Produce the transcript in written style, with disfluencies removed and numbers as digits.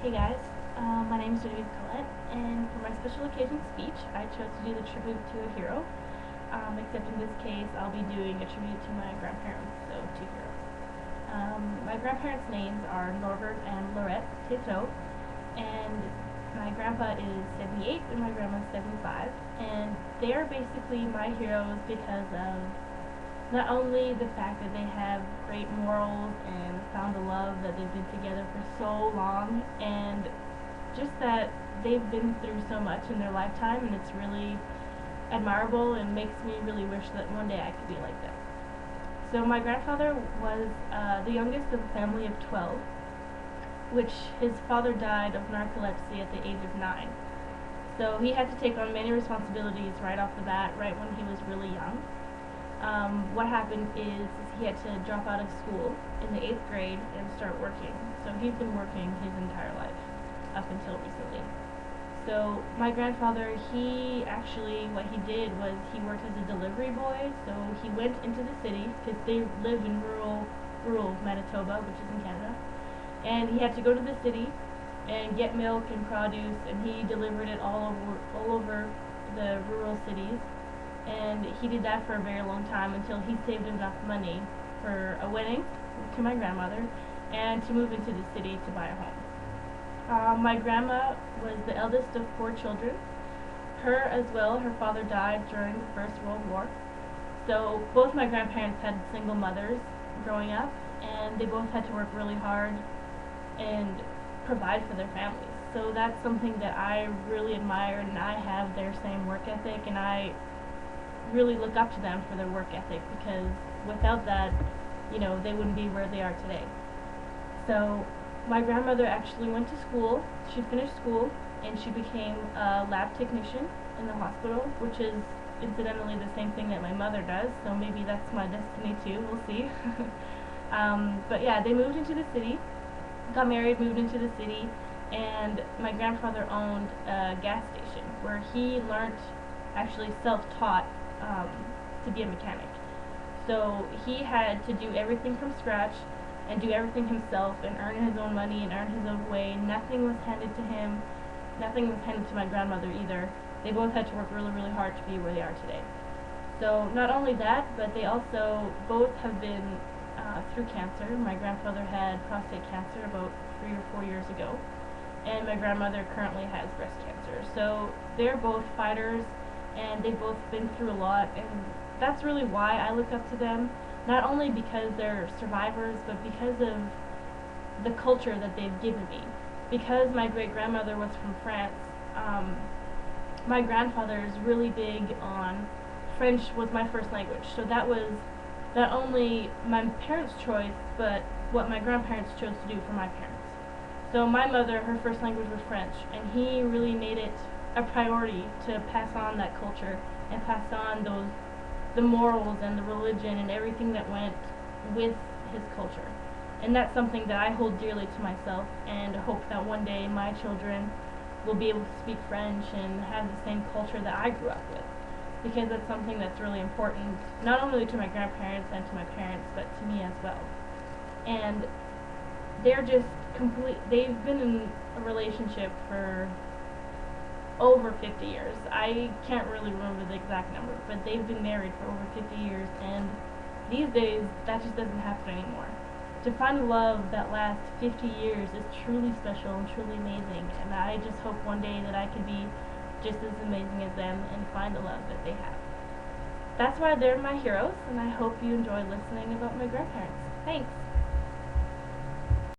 Hey guys, my name is Genevieve Collette, and for my special occasion speech, I chose to do the tribute to a hero. Except in this case, I'll be doing a tribute to my grandparents, so two heroes. My grandparents' names are Norbert and Laurette Teytaud, and my grandpa is 78 and my grandma is 75, and they are basically my heroes because of not only the fact that they have great morals and found a love that they've been together for so long, and just that they've been through so much in their lifetime, and it's really admirable and makes me really wish that one day I could be like them. So my grandfather was the youngest of a family of 12, which his father died of narcolepsy at the age of 9. So he had to take on many responsibilities right off the bat, right when he was really young. What happened is he had to drop out of school in the 8th grade and start working. So he's been working his entire life up until recently. So my grandfather, what he did was he worked as a delivery boy. So he went into the city because they lived in rural Manitoba, which is in Canada, and he had to go to the city and get milk and produce, and he delivered it all over the rural cities. And he did that for a very long time until he saved enough money for a wedding to my grandmother and to move into the city to buy a home. My grandma was the eldest of 4 children. Her as well, her father died during the First World War. So both my grandparents had single mothers growing up, and they both had to work really hard and provide for their families. So that's something that I really admire, and I have their same work ethic, and I really look up to them for their work ethic, because without that, they wouldn't be where they are today. So my grandmother actually went to school. She finished school and she became a lab technician in the hospital, which is incidentally the same thing that my mother does, so maybe that's my destiny too, we'll see. But yeah, they moved into the city, got married, moved into the city, and my grandfather owned a gas station where he learned, actually self-taught, to be a mechanic. So he had to do everything from scratch and do everything himself and earn his own money and earn his own way. Nothing was handed to him. Nothing was handed to my grandmother either. They both had to work really, really hard to be where they are today. So not only that, but they also both have been through cancer. My grandfather had prostate cancer about 3 or 4 years ago, and my grandmother currently has breast cancer. So they're both fighters, and they've both been through a lot, and that's really why I look up to them, not only because they're survivors, but because of the culture that they've given me. Because my great-grandmother was from France, my grandfather is really big on French was my first language, so that was not only my parents' choice, but what my grandparents chose to do for my parents. So my mother, her first language was French, and he really made it a priority to pass on that culture and pass on the morals and the religion and everything that went with his culture. And that's something that I hold dearly to myself, and hope that one day my children will be able to speak French and have the same culture that I grew up with, because that's something that's really important, not only to my grandparents and to my parents, but to me as well. And they're just they've been in a relationship for over 50 years. I can't really remember the exact number, but they've been married for over 50 years, and these days that just doesn't happen anymore. To find a love that lasts 50 years is truly special and truly amazing, and I just hope one day that I could be just as amazing as them and find the love that they have. That's why they're my heroes, and I hope you enjoy listening about my grandparents. Thanks!